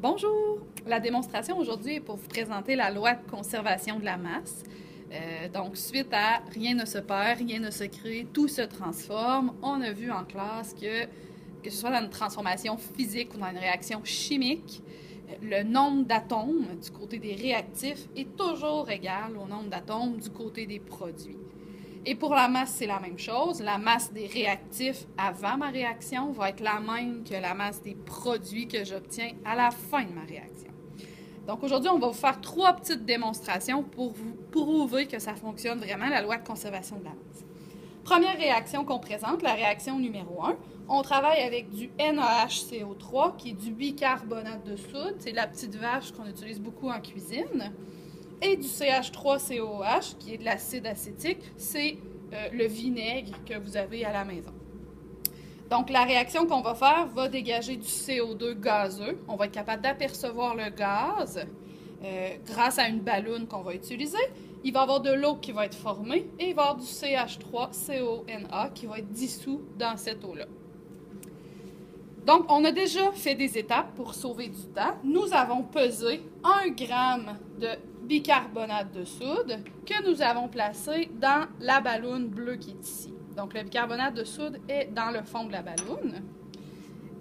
Bonjour! La démonstration aujourd'hui est pour vous présenter la loi de conservation de la masse. Donc, suite à rien ne se perd, rien ne se crée, tout se transforme, on a vu en classe que ce soit dans une transformation physique ou dans une réaction chimique, le nombre d'atomes du côté des réactifs est toujours égal au nombre d'atomes du côté des produits. Et pour la masse, c'est la même chose. La masse des réactifs avant ma réaction va être la même que la masse des produits que j'obtiens à la fin de ma réaction. Donc aujourd'hui, on va vous faire 3 petites démonstrations pour vous prouver que ça fonctionne vraiment, la loi de conservation de la masse. Première réaction qu'on présente, la réaction numéro 1. On travaille avec du NaHCO3, qui est du bicarbonate de soude. C'est la petite vache qu'on utilise beaucoup en cuisine. Et du CH3COOH, qui est de l'acide acétique, c'est le vinaigre que vous avez à la maison. Donc, la réaction qu'on va faire va dégager du CO2 gazeux. On va être capable d'apercevoir le gaz grâce à une balloune qu'on va utiliser. Il va y avoir de l'eau qui va être formée et il va y avoir du CH3CONA qui va être dissous dans cette eau-là. Donc, on a déjà fait des étapes pour sauver du temps. Nous avons pesé 1 gramme de bicarbonate de soude que nous avons placé dans la balloune bleue qui est ici. Donc, le bicarbonate de soude est dans le fond de la balloune.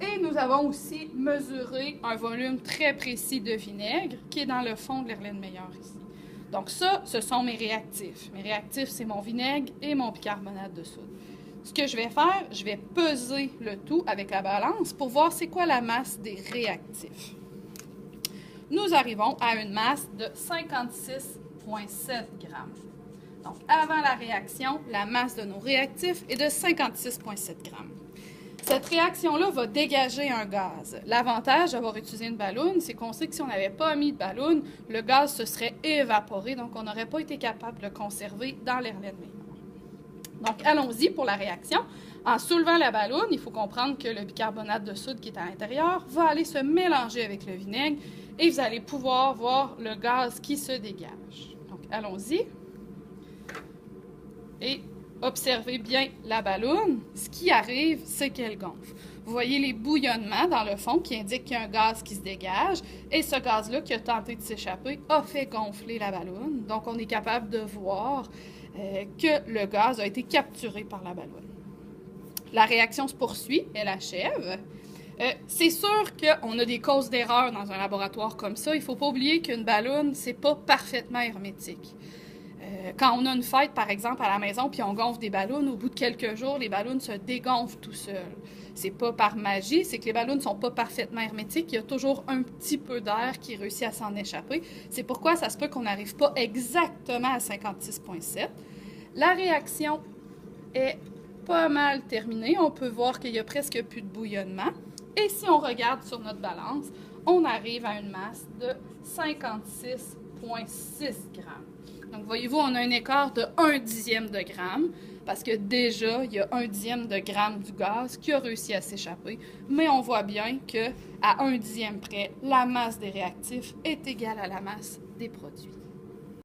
Et nous avons aussi mesuré un volume très précis de vinaigre qui est dans le fond de l'Erlenmeyer ici. Donc ça, ce sont mes réactifs. Mes réactifs, c'est mon vinaigre et mon bicarbonate de soude. Ce que je vais faire, je vais peser le tout avec la balance pour voir c'est quoi la masse des réactifs. Nous arrivons à une masse de 56,7 grammes. Donc, avant la réaction, la masse de nos réactifs est de 56,7 grammes. Cette réaction-là va dégager un gaz. L'avantage d'avoir utilisé une balloune, c'est qu'on sait que si on n'avait pas mis de balloune, le gaz se serait évaporé, donc on n'aurait pas été capable de le conserver dans l'Erlenmeyer. Donc, allons-y pour la réaction. En soulevant la balloune, il faut comprendre que le bicarbonate de soude qui est à l'intérieur va aller se mélanger avec le vinaigre et vous allez pouvoir voir le gaz qui se dégage. Donc, allons-y. Et observez bien la balloune. Ce qui arrive, c'est qu'elle gonfle. Vous voyez les bouillonnements dans le fond qui indiquent qu'il y a un gaz qui se dégage. Et ce gaz-là qui a tenté de s'échapper a fait gonfler la balloune. Donc, on est capable de voir que le gaz a été capturé par la balloune. La réaction se poursuit, elle achève. C'est sûr qu'on a des causes d'erreur dans un laboratoire comme ça. Il ne faut pas oublier qu'une balloune, c'est pas parfaitement hermétique. Quand on a une fête, par exemple, à la maison, puis on gonfle des ballons, au bout de quelques jours, les ballons se dégonflent tout seuls. C'est pas par magie, c'est que les ballons ne sont pas parfaitement hermétiques. Il y a toujours un petit peu d'air qui réussit à s'en échapper. C'est pourquoi ça se peut qu'on n'arrive pas exactement à 56,7. La réaction est pas mal terminée. On peut voir qu'il y a presque plus de bouillonnement. Et si on regarde sur notre balance, on arrive à une masse de 56,6 grammes. Donc, voyez-vous, on a un écart de 1/10 de gramme, parce que déjà, il y a 1/10 de gramme du gaz qui a réussi à s'échapper. Mais on voit bien qu'à 1/10 près, la masse des réactifs est égale à la masse des produits.